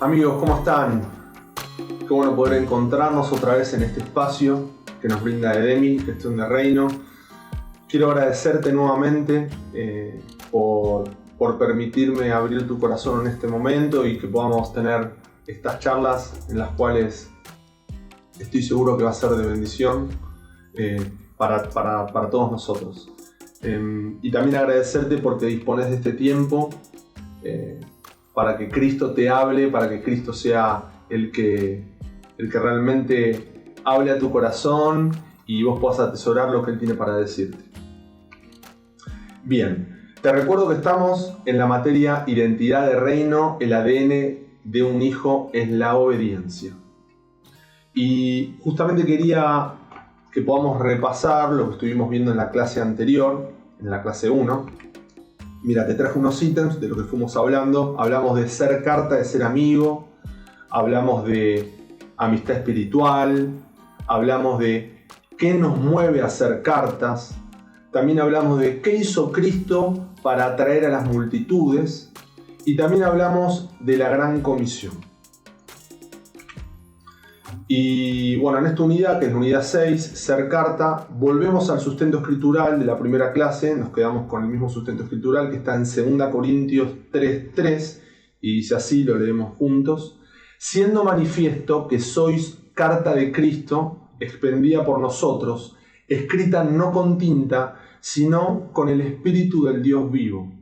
Amigos, ¿cómo están? Qué bueno poder encontrarnos otra vez en este espacio que nos brinda Edemi, Gestión de Reino. Quiero agradecerte nuevamente por permitirme abrir tu corazón en este momento y que podamos tener estas charlas en las cuales estoy seguro que va a ser de bendición para todos nosotros. Y también agradecerte porque dispones de este tiempo para que Cristo te hable, para que Cristo sea el que realmente hable a tu corazón y vos puedas atesorar lo que Él tiene para decirte. Bien, te recuerdo que estamos en la materia identidad de reino. El ADN de un hijo es la obediencia. Y justamente quería que podamos repasar lo que estuvimos viendo en la clase anterior, en la clase 1. Mira, te traje unos ítems de lo que fuimos hablando. Hablamos de ser carta, de ser amigo. Hablamos de amistad espiritual. Hablamos de qué nos mueve a hacer cartas. También hablamos de qué hizo Cristo para atraer a las multitudes. Y también hablamos de la gran comisión. Y bueno, en esta unidad, que es la unidad 6, ser carta, volvemos al sustento escritural de la primera clase. Nos quedamos con el mismo sustento escritural que está en 2 Corintios 3:3 y dice así, lo leemos juntos: siendo manifiesto que sois carta de Cristo, expendida por nosotros, escrita no con tinta, sino con el Espíritu del Dios vivo,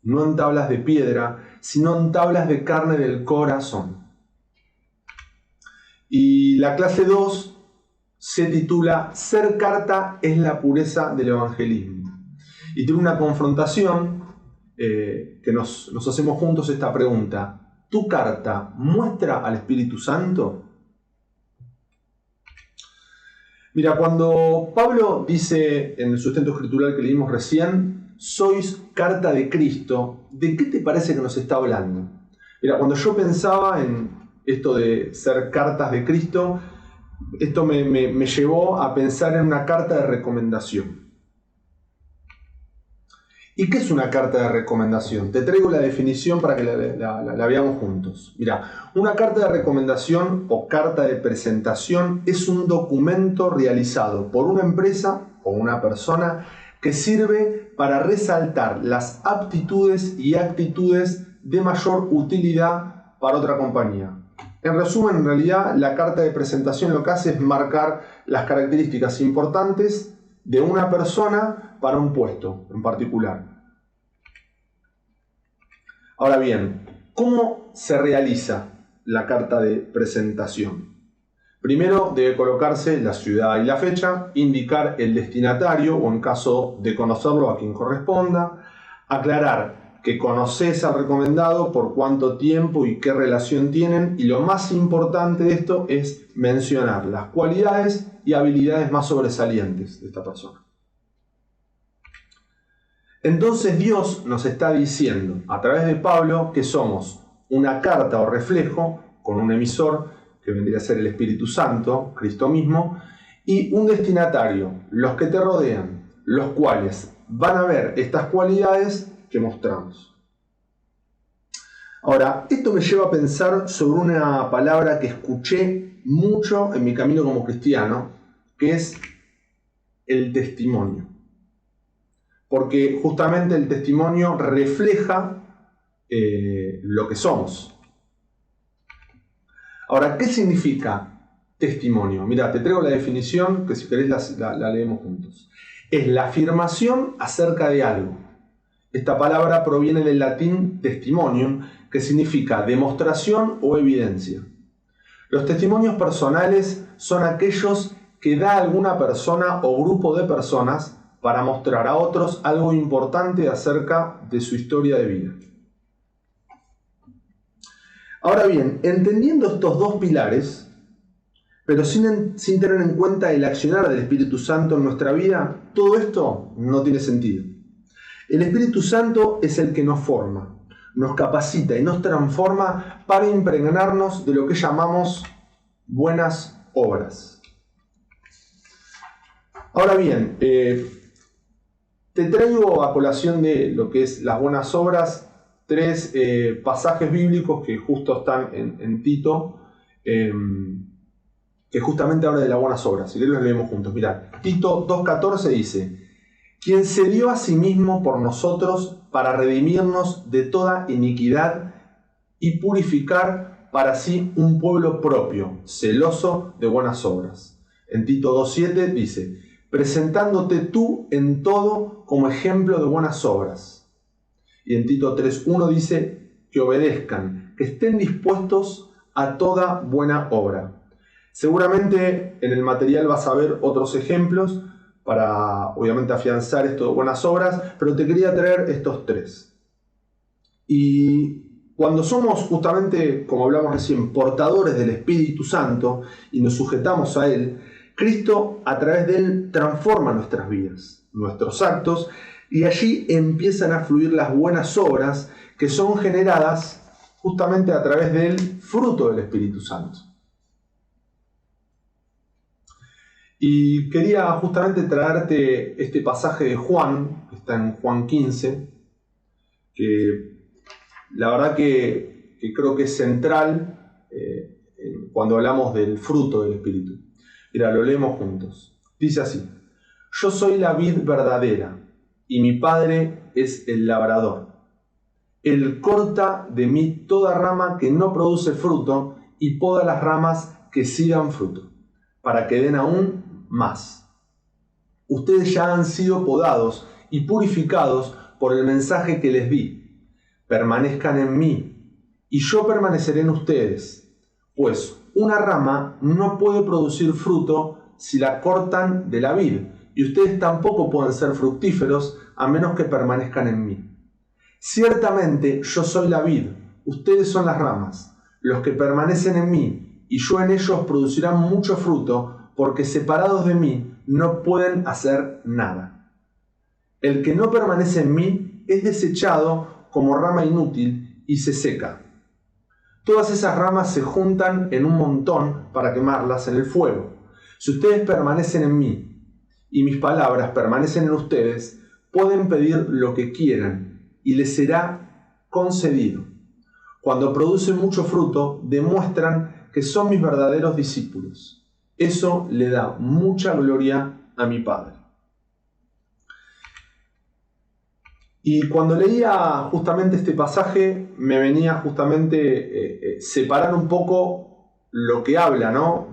no en tablas de piedra, sino en tablas de carne del corazón. Y la clase 2 se titula Ser carta es la pureza del evangelismo. Y tiene una confrontación que nos hacemos juntos esta pregunta: ¿tu carta muestra al Espíritu Santo? Mira, cuando Pablo dice en el sustento escritural que leímos recién, sois carta de Cristo, ¿de qué te parece que nos está hablando? Mira, cuando yo pensaba en esto de ser cartas de Cristo, esto me llevó a pensar en una carta de recomendación. ¿Y qué es una carta de recomendación? Te traigo la definición para que la veamos juntos. Mira, una carta de recomendación o carta de presentación es un documento realizado por una empresa o una persona que sirve para resaltar las aptitudes y actitudes de mayor utilidad para otra compañía. En resumen, en realidad, la carta de presentación lo que hace es marcar las características importantes de una persona para un puesto en particular. Ahora bien, ¿cómo se realiza la carta de presentación? Primero debe colocarse la ciudad y la fecha, indicar el destinatario o en caso de conocerlo a quien corresponda, aclarar que conoces al recomendado, por cuánto tiempo y qué relación tienen, y lo más importante de esto es mencionar las cualidades y habilidades más sobresalientes de esta persona. Entonces Dios nos está diciendo a través de Pablo que somos una carta o reflejo con un emisor que vendría a ser el Espíritu Santo, Cristo mismo, y un destinatario, los que te rodean, los cuales van a ver estas cualidades que mostramos. Ahora, esto me lleva a pensar sobre una palabra que escuché mucho en mi camino como cristiano, que es el testimonio. Porque justamente el testimonio refleja lo que somos. Ahora, ¿qué significa testimonio? Mira, te traigo la definición que si querés la leemos juntos. Es la afirmación acerca de algo. Esta palabra proviene del latín testimonium, que significa demostración o evidencia. Los testimonios personales son aquellos que da alguna persona o grupo de personas para mostrar a otros algo importante acerca de su historia de vida. Ahora bien, entendiendo estos dos pilares, pero sin tener en cuenta el accionar del Espíritu Santo en nuestra vida, todo esto no tiene sentido. El Espíritu Santo es el que nos forma, nos capacita y nos transforma para impregnarnos de lo que llamamos buenas obras. Ahora bien, te traigo a colación de lo que es las buenas obras tres pasajes bíblicos que justo están en Tito, que justamente habla de las buenas obras. Si los leemos juntos. Mirad, Tito 2.14 dice: quien se dio a sí mismo por nosotros para redimirnos de toda iniquidad y purificar para sí un pueblo propio, celoso de buenas obras. En Tito 2.7 dice: presentándote tú en todo como ejemplo de buenas obras. Y en Tito 3.1 dice: que obedezcan, que estén dispuestos a toda buena obra. Seguramente en el material vas a ver otros ejemplos para, obviamente, afianzar esto de buenas obras, pero te quería traer estos tres. Y cuando somos justamente, como hablamos recién, portadores del Espíritu Santo y nos sujetamos a Él, Cristo a través de Él transforma nuestras vidas, nuestros actos, y allí empiezan a fluir las buenas obras que son generadas justamente a través del fruto del Espíritu Santo. Y quería justamente traerte este pasaje de Juan, que está en Juan 15, que la verdad que creo que es central cuando hablamos del fruto del Espíritu. Mira, lo leemos juntos. Dice así: yo soy la vid verdadera, y mi Padre es el labrador. Él corta de mí toda rama que no produce fruto, y poda las ramas que sí dan fruto, para que den aún más. Ustedes ya han sido podados y purificados por el mensaje que les di. Permanezcan en mí, y yo permaneceré en ustedes, pues una rama no puede producir fruto si la cortan de la vid, y ustedes tampoco pueden ser fructíferos a menos que permanezcan en mí. Ciertamente yo soy la vid, ustedes son las ramas. Los que permanecen en mí y yo en ellos producirán mucho fruto, porque separados de mí no pueden hacer nada. El que no permanece en mí es desechado como rama inútil y se seca. Todas esas ramas se juntan en un montón para quemarlas en el fuego. Si ustedes permanecen en mí y mis palabras permanecen en ustedes, pueden pedir lo que quieran y les será concedido. Cuando producen mucho fruto, demuestran que son mis verdaderos discípulos. Eso le da mucha gloria a mi Padre. Y cuando leía justamente este pasaje, me venía justamente separar un poco lo que habla, ¿no?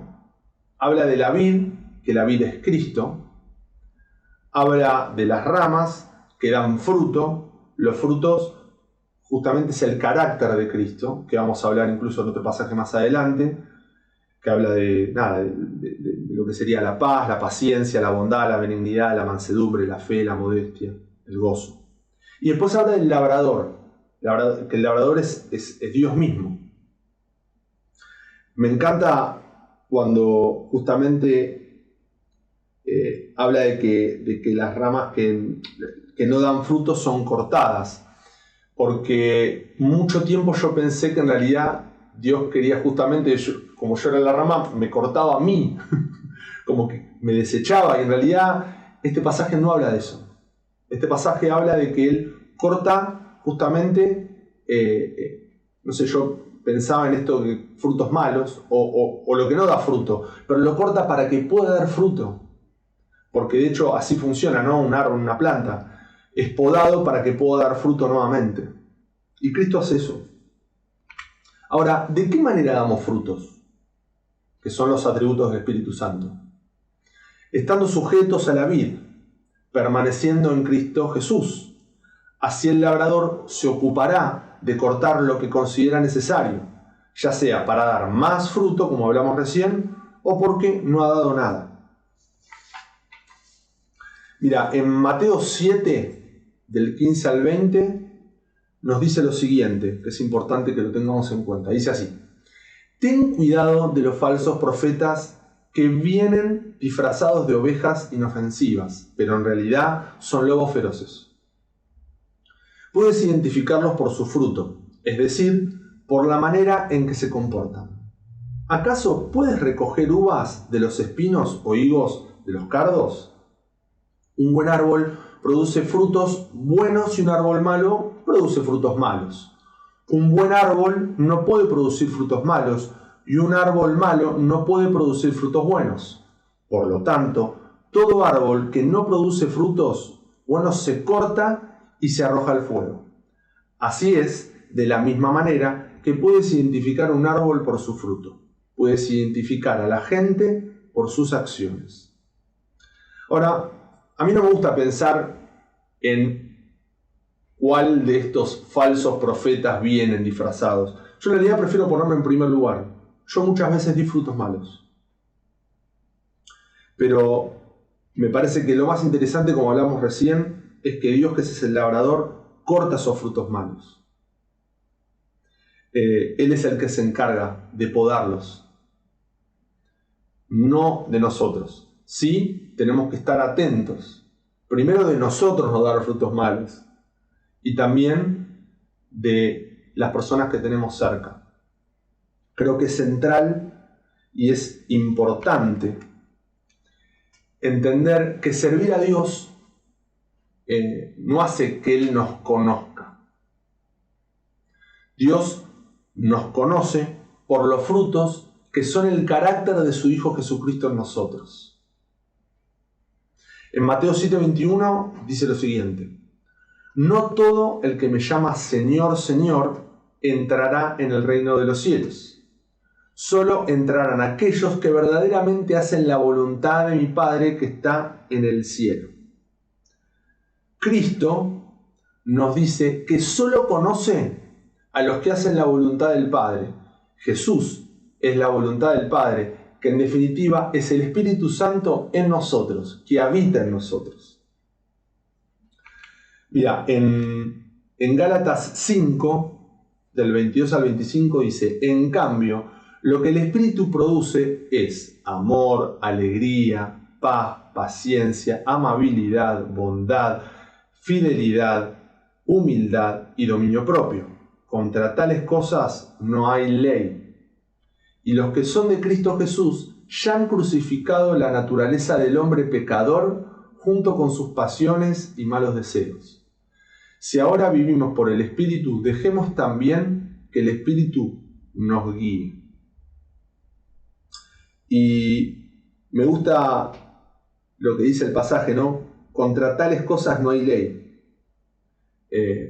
Habla de la vid, que la vid es Cristo. Habla de las ramas que dan fruto. Los frutos justamente es el carácter de Cristo, que vamos a hablar incluso en otro pasaje más adelante, que habla de lo que sería la paz, la paciencia, la bondad, la benignidad, la mansedumbre, la fe, la modestia, el gozo. Y después habla del labrador, que el labrador es Dios mismo. Me encanta cuando justamente habla de que las ramas que no dan frutos son cortadas, porque mucho tiempo yo pensé que en realidad Dios quería justamente, como yo era la rama, me cortaba a mí, como que me desechaba, y en realidad este pasaje no habla de eso. Este pasaje habla de que Él corta justamente, no sé, yo pensaba en esto de frutos malos, o lo que no da fruto, pero lo corta para que pueda dar fruto, porque de hecho así funciona, ¿no? Un árbol, una planta, es podado para que pueda dar fruto nuevamente, y Cristo hace eso. Ahora, ¿de qué manera damos frutos? Que son los atributos del Espíritu Santo. Estando sujetos a la vid, permaneciendo en Cristo Jesús. Así el labrador se ocupará de cortar lo que considera necesario, ya sea para dar más fruto, como hablamos recién, o porque no ha dado nada. Mira, en Mateo 7, del 15 al 20, nos dice lo siguiente, que es importante que lo tengamos en cuenta. Dice así: ten cuidado de los falsos profetas que vienen disfrazados de ovejas inofensivas, pero en realidad son lobos feroces. Puedes identificarlos por su fruto, es decir, por la manera en que se comportan. ¿Acaso puedes recoger uvas de los espinos o higos de los cardos? Un buen árbol produce frutos buenos y un árbol malo produce frutos malos. Un buen árbol no puede producir frutos malos y un árbol malo no puede producir frutos buenos. Por lo tanto, todo árbol que no produce frutos buenos se corta y se arroja al fuego. Así es, de la misma manera que puedes identificar un árbol por su fruto. Puedes identificar a la gente por sus acciones. Ahora, a mí no me gusta pensar en cuál de estos falsos profetas vienen disfrazados. Yo en realidad prefiero ponerme en primer lugar. Yo muchas veces di frutos malos. Pero me parece que lo más interesante, como hablamos recién, es que Dios, que es el labrador, corta esos frutos malos. Él es el que se encarga de podarlos, no de nosotros. Sí, tenemos que estar atentos. Primero de nosotros no dar frutos malos y también de las personas que tenemos cerca. Creo que es central y es importante entender que servir a Dios no hace que Él nos conozca. Dios nos conoce por los frutos que son el carácter de su Hijo Jesucristo en nosotros. En Mateo 7:21 dice lo siguiente: no todo el que me llama Señor, Señor, entrará en el reino de los cielos. Solo entrarán aquellos que verdaderamente hacen la voluntad de mi Padre que está en el cielo. Cristo nos dice que solo conoce a los que hacen la voluntad del Padre. Jesús es la voluntad del Padre, que en definitiva es el Espíritu Santo en nosotros, que habita en nosotros. Mira, en Gálatas 5, del 22 al 25 dice: en cambio, lo que el Espíritu produce es amor, alegría, paz, paciencia, amabilidad, bondad, fidelidad, humildad y dominio propio. Contra tales cosas no hay ley. Y los que son de Cristo Jesús ya han crucificado la naturaleza del hombre pecador junto con sus pasiones y malos deseos. Si ahora vivimos por el Espíritu, dejemos también que el Espíritu nos guíe. Y me gusta lo que dice el pasaje, ¿no? Contra tales cosas no hay ley.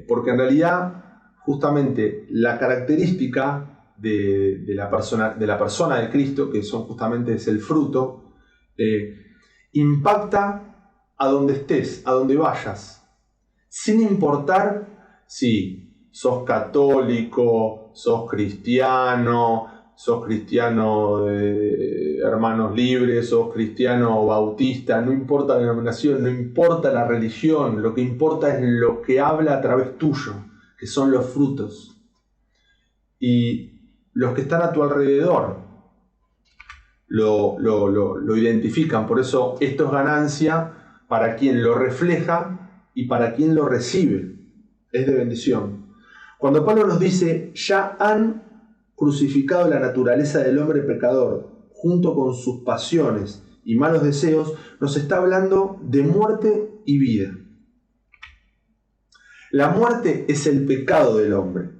Porque en realidad, justamente, la característica de la persona de Cristo, que son justamente es el fruto, impacta a donde estés, a donde vayas, sin importar si sos católico, sos cristiano de Hermanos Libres, sos cristiano bautista, no importa la denominación, no importa la religión, lo que importa es lo que habla a través tuyo, que son los frutos. Y los que están a tu alrededor lo identifican, por eso esto es ganancia para quien lo refleja y para quien lo recibe, es de bendición. Cuando Pablo nos dice, ya han crucificado la naturaleza del hombre pecador junto con sus pasiones y malos deseos, nos está hablando de muerte y vida. La muerte es el pecado del hombre.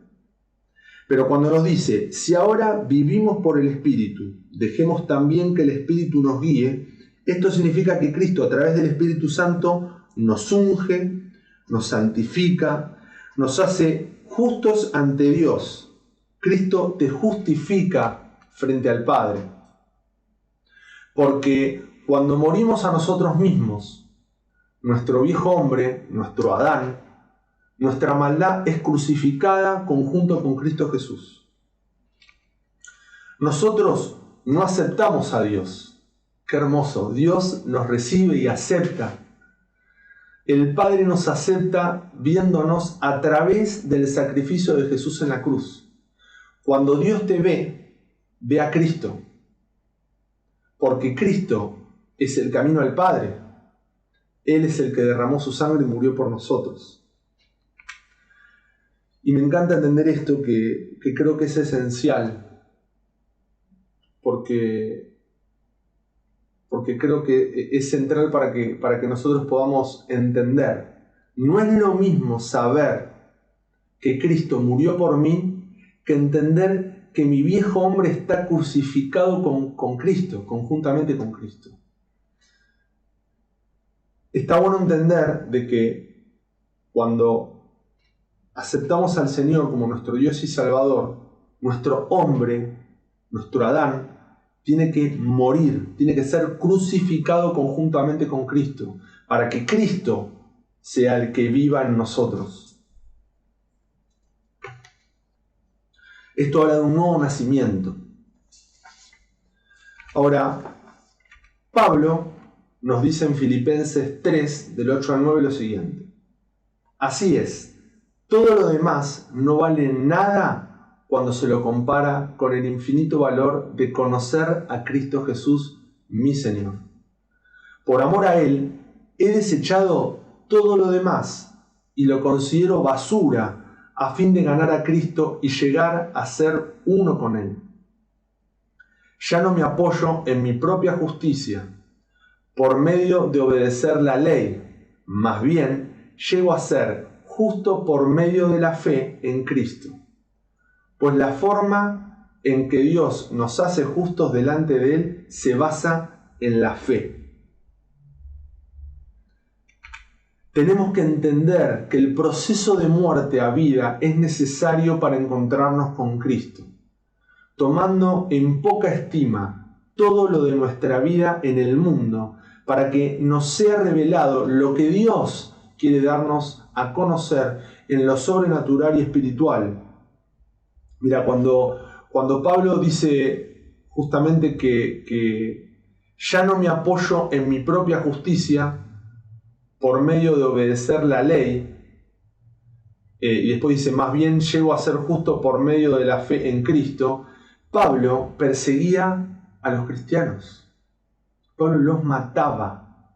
Pero cuando nos dice, si ahora vivimos por el Espíritu, dejemos también que el Espíritu nos guíe, esto significa que Cristo a través del Espíritu Santo nos unge, nos santifica, nos hace justos ante Dios. Cristo te justifica frente al Padre. Porque cuando morimos a nosotros mismos, nuestro viejo hombre, nuestro Adán, nuestra maldad es crucificada conjunto con Cristo Jesús. Nosotros no aceptamos a Dios. Qué hermoso. Dios nos recibe y acepta. El Padre nos acepta viéndonos a través del sacrificio de Jesús en la cruz. Cuando Dios te ve a Cristo, porque Cristo es el camino al Padre. Él es el que derramó su sangre y murió por nosotros. Y me encanta entender esto, que creo que es esencial, porque creo que es central para que nosotros podamos entender. No es lo mismo saber que Cristo murió por mí que entender que mi viejo hombre está crucificado con Cristo, conjuntamente con Cristo. Está bueno entender de que cuando aceptamos al Señor como nuestro Dios y Salvador, nuestro hombre, nuestro Adán, tiene que morir, tiene que ser crucificado conjuntamente con Cristo, para que Cristo sea el que viva en nosotros. Esto habla de un nuevo nacimiento. Ahora, Pablo nos dice en Filipenses 3, del 8 al 9, lo siguiente. Así es, todo lo demás no vale nada cuando se lo compara con el infinito valor de conocer a Cristo Jesús, mi Señor. Por amor a Él, he desechado todo lo demás y lo considero basura a fin de ganar a Cristo y llegar a ser uno con Él. Ya no me apoyo en mi propia justicia por medio de obedecer la ley, más bien llego a ser justo por medio de la fe en Cristo. Pues la forma en que Dios nos hace justos delante de Él se basa en la fe. Tenemos que entender que el proceso de muerte a vida es necesario para encontrarnos con Cristo, tomando en poca estima todo lo de nuestra vida en el mundo, para que nos sea revelado lo que Dios quiere darnos a conocer en lo sobrenatural y espiritual. Mira, cuando Pablo dice justamente que ya no me apoyo en mi propia justicia por medio de obedecer la ley, y después dice, más bien llego a ser justo por medio de la fe en Cristo, Pablo perseguía a los cristianos. Pablo los mataba.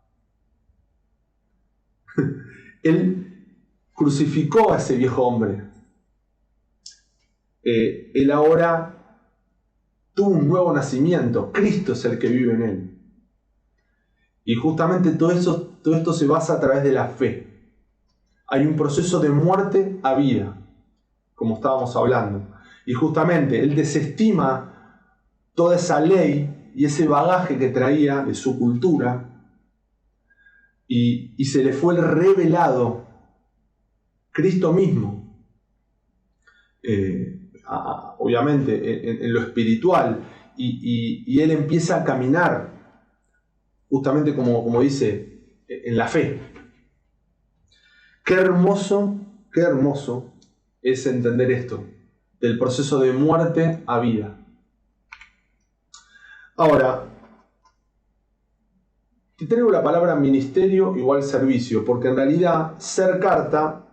Él crucificó a ese viejo hombre. Él ahora tuvo un nuevo nacimiento. Cristo es el que vive en él. Y justamente todo esto se basa a través de la fe. Hay un proceso de muerte a vida, como estábamos hablando. Y justamente él desestima toda esa ley y ese bagaje que traía de su cultura, y se le fue revelado Cristo mismo. Obviamente en lo espiritual, y él empieza a caminar justamente como dice, en la fe. Qué hermoso es entender esto, del proceso de muerte a vida. Ahora, te traigo la palabra ministerio igual servicio, porque en realidad ser carta,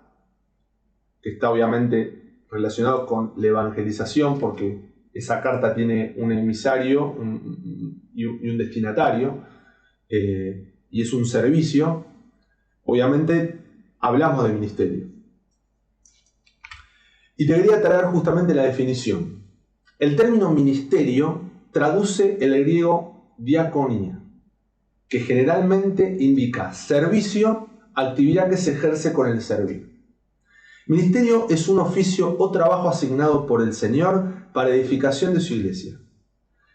que está obviamente relacionado con la evangelización, porque esa carta tiene un emisario y un destinatario, y es un servicio. Obviamente hablamos de ministerio. Y te quería traer justamente la definición. El término ministerio traduce el griego diaconía, que generalmente indica servicio, actividad que se ejerce con el servir. Ministerio es un oficio o trabajo asignado por el Señor para edificación de su iglesia.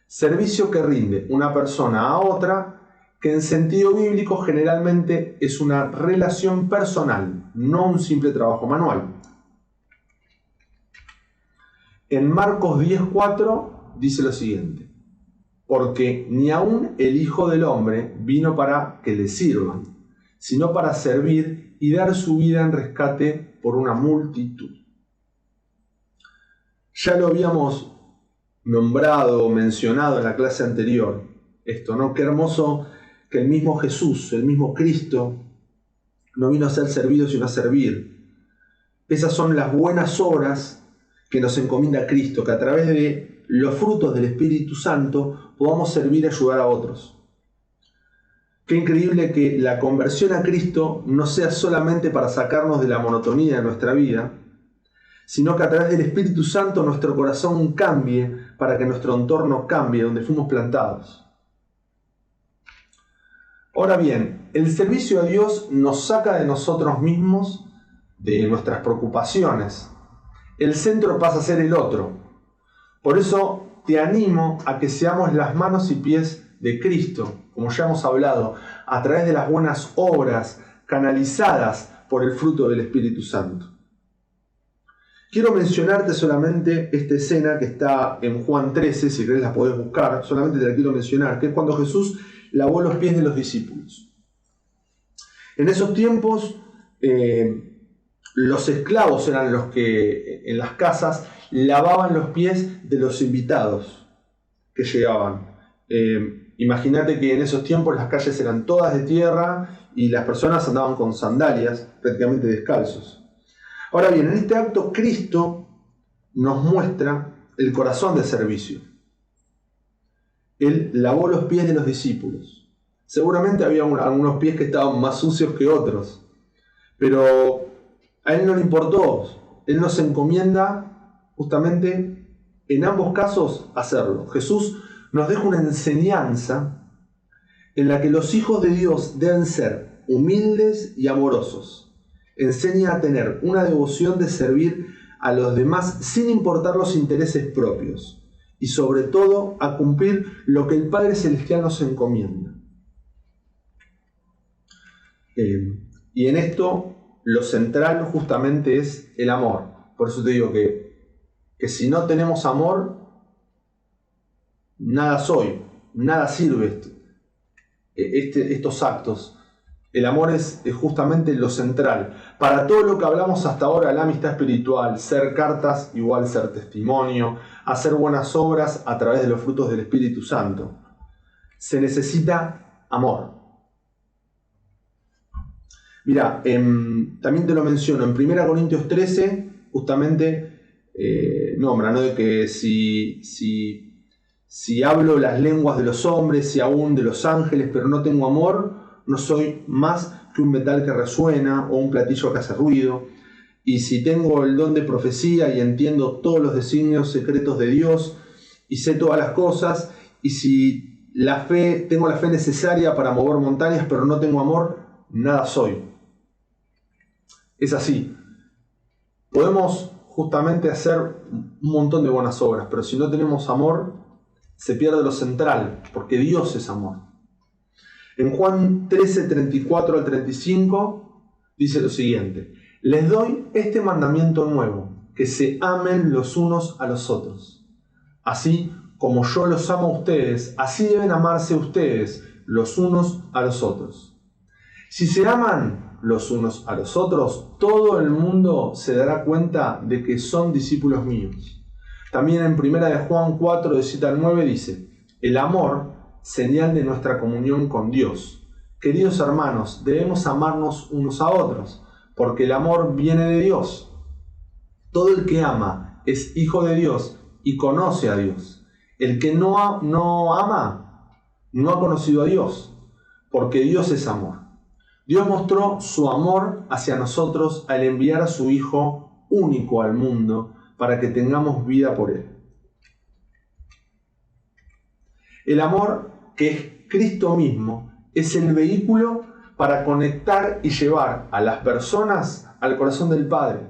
Servicio que rinde una persona a otra, que en sentido bíblico generalmente es una relación personal, no un simple trabajo manual. En Marcos 10:4 dice lo siguiente: porque ni aun el Hijo del Hombre vino para que le sirvan, sino para servir y dar su vida en rescate por una multitud. Ya lo habíamos nombrado o mencionado en la clase anterior, esto, ¿no? Qué hermoso que el mismo Jesús, el mismo Cristo, no vino a ser servido sino a servir. Esas son las buenas obras que nos encomienda Cristo, que a través de los frutos del Espíritu Santo podamos servir y ayudar a otros. Qué increíble que la conversión a Cristo no sea solamente para sacarnos de la monotonía de nuestra vida, sino que a través del Espíritu Santo nuestro corazón cambie para que nuestro entorno cambie, donde fuimos plantados. Ahora bien, el servicio a Dios nos saca de nosotros mismos, de nuestras preocupaciones, el centro pasa a ser el otro. Por eso te animo a que seamos las manos y pies de Cristo, como ya hemos hablado, a través de las buenas obras canalizadas por el fruto del Espíritu Santo. Quiero mencionarte solamente esta escena que está en Juan 13, si querés la podés buscar, solamente te la quiero mencionar, que es cuando Jesús lavó los pies de los discípulos. En esos tiempos, los esclavos eran los que en las casas lavaban los pies de los invitados que llegaban. Imagínate que en esos tiempos las calles eran todas de tierra y las personas andaban con sandalias, prácticamente descalzos. Ahora bien, en este acto Cristo nos muestra el corazón de servicio. Él lavó los pies de los discípulos. Seguramente había algunos pies que estaban más sucios que otros, pero a Él no le importó. Él nos encomienda justamente en ambos casos hacerlo. Jesús nos deja una enseñanza en la que los hijos de Dios deben ser humildes y amorosos. Enseña a tener una devoción de servir a los demás sin importar los intereses propios y sobre todo a cumplir lo que el Padre Celestial nos encomienda. Y en esto lo central justamente es el amor. Por eso te digo que si no tenemos amor, nada soy, nada sirve estos actos. El amor es justamente lo central. Para todo lo que hablamos hasta ahora, la amistad espiritual, ser cartas igual ser testimonio, hacer buenas obras a través de los frutos del Espíritu Santo. Se necesita amor. Mira, también te lo menciono, en 1 Corintios 13, justamente nombra, ¿no?, de que si hablo las lenguas de los hombres y aún de los ángeles, pero no tengo amor, no soy más que un metal que resuena o un platillo que hace ruido. Y si tengo el don de profecía y entiendo todos los designios secretos de Dios y sé todas las cosas, y si tengo la fe necesaria para mover montañas, pero no tengo amor, nada soy. Es así. Podemos justamente hacer un montón de buenas obras, pero si no tenemos amor, se pierde lo central, porque Dios es amor. En Juan 13, 34 al 35 dice lo siguiente: les doy este mandamiento nuevo, que se amen los unos a los otros. Así como yo los amo a ustedes, así deben amarse ustedes los unos a los otros. Si se aman los unos a los otros, todo el mundo se dará cuenta de que son discípulos míos. También en 1 de Juan 4, de 7 al 9 dice: el amor, señal de nuestra comunión con Dios. Queridos hermanos, debemos amarnos unos a otros, porque el amor viene de Dios. Todo el que ama es hijo de Dios y conoce a Dios. El que no ama no ha conocido a Dios, porque Dios es amor. Dios mostró su amor hacia nosotros al enviar a su Hijo único al mundo para que tengamos vida por Él. El amor, que es Cristo mismo, es el vehículo para conectar y llevar a las personas al corazón del Padre.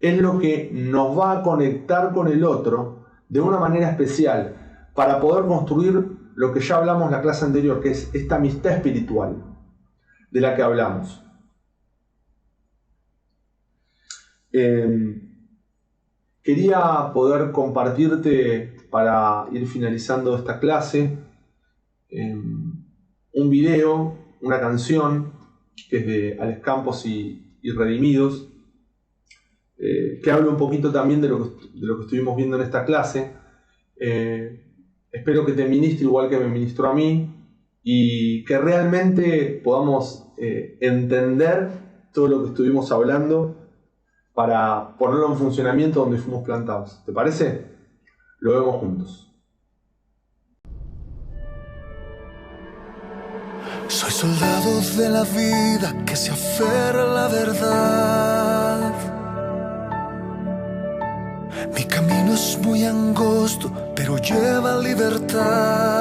Es lo que nos va a conectar con el otro de una manera especial para poder construir lo que ya hablamos en la clase anterior, que es esta amistad espiritual de la que hablamos. Quería poder compartirte, para ir finalizando esta clase, un video, una canción que es de Alex Campos y Redimidos, que habla un poquito también de lo que estuvimos viendo en esta clase. Espero que te ministre igual que me ministró a mí y que realmente podamos entender todo lo que estuvimos hablando para ponerlo en funcionamiento donde fuimos plantados. ¿Te parece? Lo vemos juntos. Soy soldado de la vida que se aferra a la verdad. Mi camino es muy angosto, pero lleva libertad.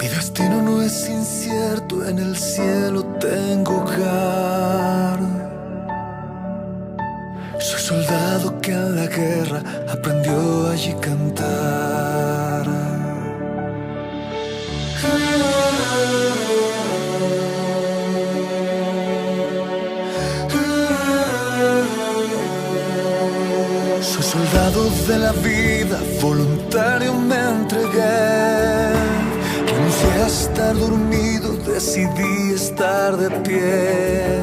Mi destino no es incierto, en el cielo tengo hogar. Soldado que en la guerra aprendió allí cantar. Soy soldado de la vida, voluntario me entregué. Renuncié a estar dormido, decidí estar de pie.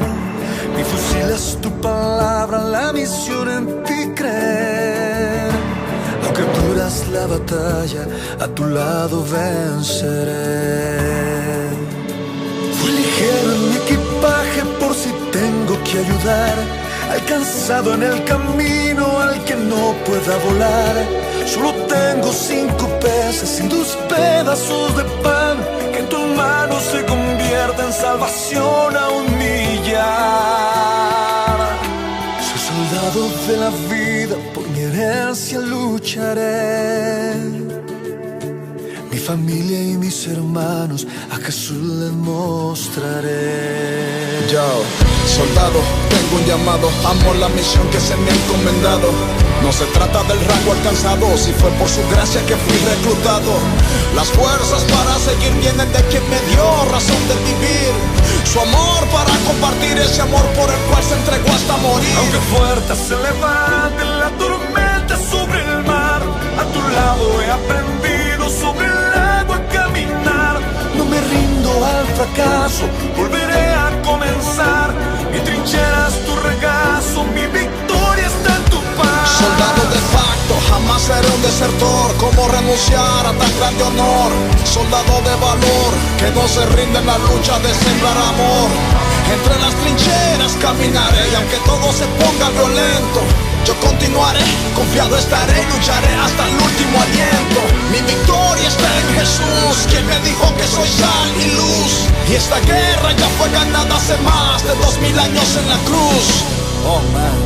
Mi fusil es tu palabra, la misión en ti creer. Aunque duras la batalla, a tu lado venceré. Fui ligero en mi equipaje por si tengo que ayudar. Alcanzado en el camino al que no pueda volar. Solo tengo 5 peces y 2 pedazos de pan, que en tus manos se convierta en salvación a un millar. Soy soldado de la vida, por mi herencia lucharé. Mi familia y mis hermanos a Jesús les mostraré. Yo, soldado, tengo un llamado, amo la misión que se me ha encomendado. No se trata del rango alcanzado, si fue por su gracia que fui reclutado. Las fuerzas para seguir vienen de quien me dio razón de vivir. Su amor para compartir ese amor por el cual se entregó hasta morir. Aunque fuerte se levante la tormenta sobre el mar, a tu lado he aprendido sobre el agua a caminar. No me rindo al fracaso, volveré a comenzar. Mi trinchera es tu regazo, mi victoria está en tu paz. Soldado de pacto, jamás seré un desertor. ¿Cómo renunciar a tan grande honor? Soldado de valor, que no se rinde en la lucha de sembrar amor. Entre las trincheras caminaré y aunque todo se ponga violento, yo continuaré, confiado estaré y lucharé hasta el último aliento. Mi victoria está en Jesús, quien me dijo que soy sal y luz. Y esta guerra ya fue ganada hace más de 2000 años en la cruz. Oh man.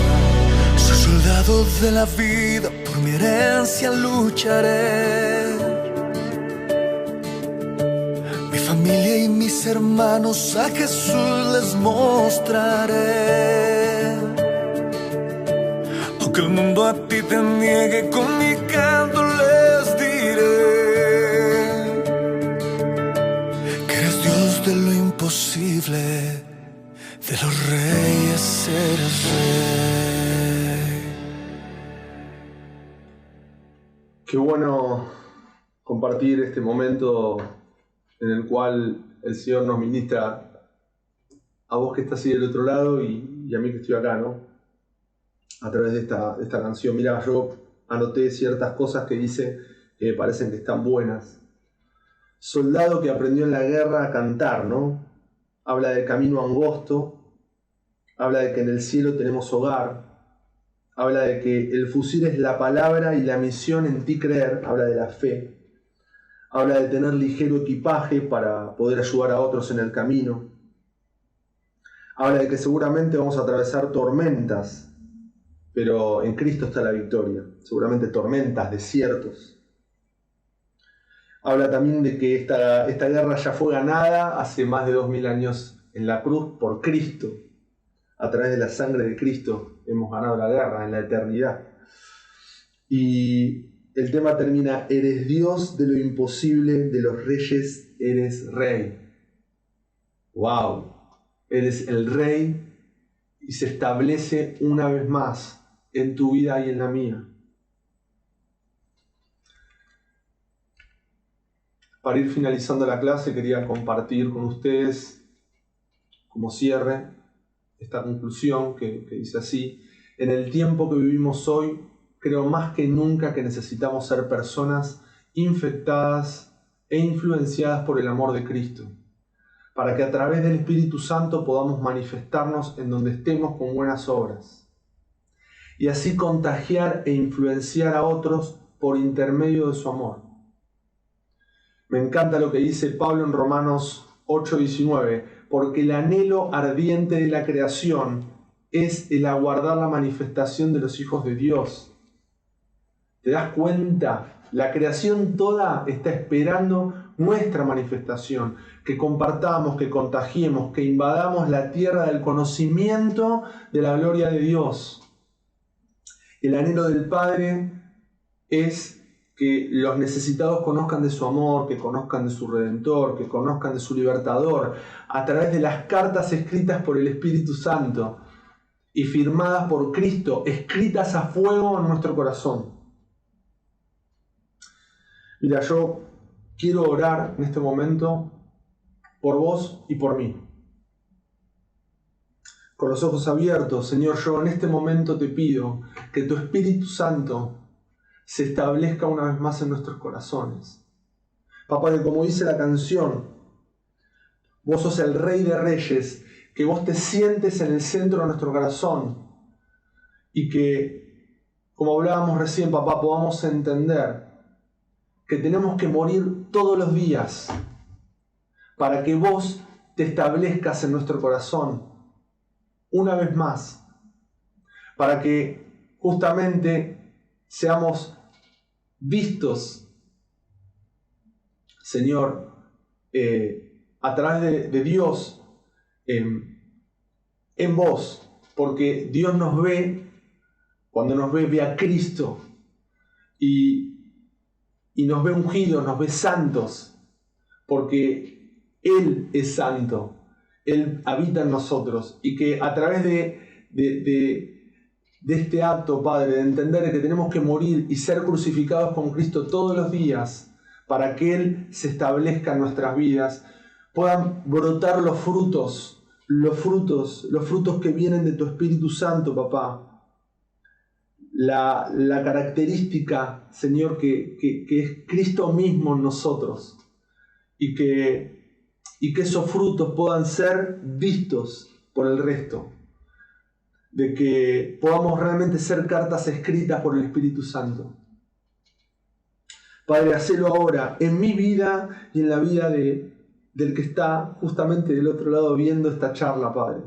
Soy soldado de la vida, por mi herencia lucharé. Mi familia y mis hermanos a Jesús les mostraré. Aunque el mundo a ti te niegue, con mi canto les diré que eres Dios de lo imposible, de los reyes eres rey. Qué bueno compartir este momento en el cual el Señor nos ministra a vos que estás ahí del otro lado y a mí que estoy acá, ¿no? A través de esta canción. Mira, yo anoté ciertas cosas que dice que me parecen que están buenas. Soldado que aprendió en la guerra a cantar, ¿no? Habla del camino angosto, habla de que en el cielo tenemos hogar, habla de que el fusil es la palabra y la misión en ti creer, habla de la fe, habla de tener ligero equipaje para poder ayudar a otros en el camino, habla de que seguramente vamos a atravesar tormentas, pero en Cristo está la victoria, seguramente tormentas, desiertos. Habla también de que esta guerra ya fue ganada hace más de 2000 años en la cruz por Cristo. A través de la sangre de Cristo hemos ganado la guerra en la eternidad. Y el tema termina: eres Dios de lo imposible, de los reyes eres rey. ¡Wow! Eres el rey y se establece una vez más en tu vida y en la mía. Para ir finalizando la clase, quería compartir con ustedes, como cierre, esta conclusión que dice así: en el tiempo que vivimos hoy, creo más que nunca que necesitamos ser personas infectadas e influenciadas por el amor de Cristo, para que a través del Espíritu Santo podamos manifestarnos en donde estemos con buenas obras, y así contagiar e influenciar a otros por intermedio de su amor. Me encanta lo que dice Pablo en Romanos 8:19, porque el anhelo ardiente de la creación es el aguardar la manifestación de los hijos de Dios. ¿Te das cuenta? La creación toda está esperando nuestra manifestación, que compartamos, que contagiemos, que invadamos la tierra del conocimiento de la gloria de Dios. El anhelo del Padre es que los necesitados conozcan de su amor, que conozcan de su Redentor, que conozcan de su Libertador, a través de las cartas escritas por el Espíritu Santo y firmadas por Cristo, escritas a fuego en nuestro corazón. Mira, yo quiero orar en este momento por vos y por mí. Con los ojos abiertos, Señor, yo en este momento te pido que tu Espíritu Santo se establezca una vez más en nuestros corazones. Papá, que como dice la canción, vos sos el Rey de Reyes, que vos te sientes en el centro de nuestro corazón y que, como hablábamos recién, papá, podamos entender que tenemos que morir todos los días para que vos te establezcas en nuestro corazón una vez más, para que justamente seamos vistos, Señor, a través de Dios en vos, porque Dios nos ve, cuando nos ve a Cristo y nos ve ungidos, nos ve santos, porque Él es santo, Él habita en nosotros, y que a través de este acto, Padre, de entender que tenemos que morir y ser crucificados con Cristo todos los días para que Él se establezca en nuestras vidas, puedan brotar los frutos que vienen de tu Espíritu Santo, papá. La característica, Señor, que es Cristo mismo en nosotros, y que esos frutos puedan ser vistos por el resto, de que podamos realmente ser cartas escritas por el Espíritu Santo. Padre, hacelo ahora en mi vida y en la vida del que está justamente del otro lado viendo esta charla, Padre.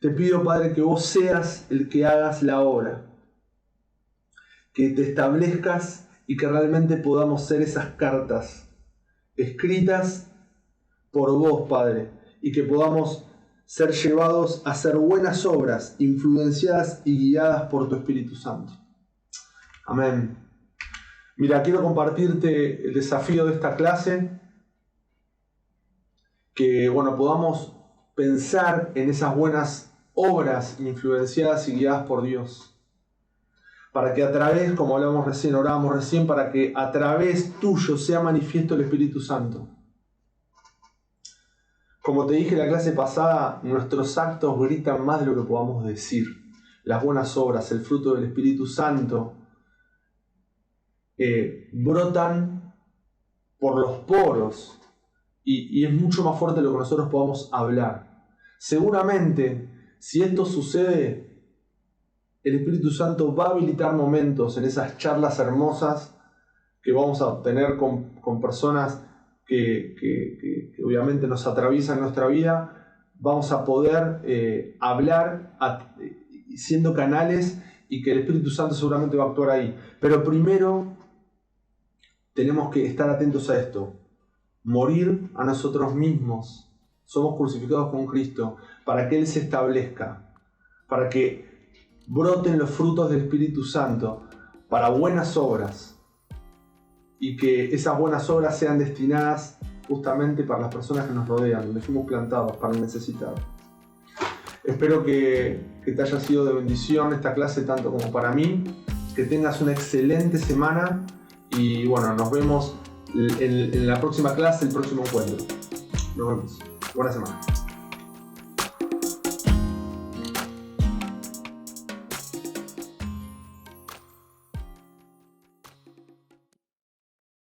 Te pido, Padre, que vos seas el que hagas la obra, que te establezcas y que realmente podamos ser esas cartas escritas por vos, Padre, y que podamos ser llevados a hacer buenas obras, influenciadas y guiadas por tu Espíritu Santo. Amén. Mira, quiero compartirte el desafío de esta clase, que podamos pensar en esas buenas obras influenciadas y guiadas por Dios, para que a través, como orábamos recién, para que a través tuyo sea manifiesto el Espíritu Santo. Como te dije en la clase pasada, nuestros actos gritan más de lo que podamos decir. Las buenas obras, el fruto del Espíritu Santo, brotan por los poros y es mucho más fuerte de lo que nosotros podamos hablar. Seguramente, si esto sucede, el Espíritu Santo va a habilitar momentos en esas charlas hermosas que vamos a tener con personas que obviamente nos atraviesan nuestra vida. Vamos a poder hablar siendo canales, y que el Espíritu Santo seguramente va a actuar ahí. Pero primero tenemos que estar atentos a esto: morir a nosotros mismos. Somos crucificados con Cristo para que Él se establezca, para que broten los frutos del Espíritu Santo para buenas obras, y que esas buenas obras sean destinadas justamente para las personas que nos rodean, donde fuimos plantados, para el necesitado. Espero que te haya sido de bendición esta clase, tanto como para mí. Que tengas una excelente semana y nos vemos en la próxima clase, el próximo encuentro. Nos vemos. Buena semana.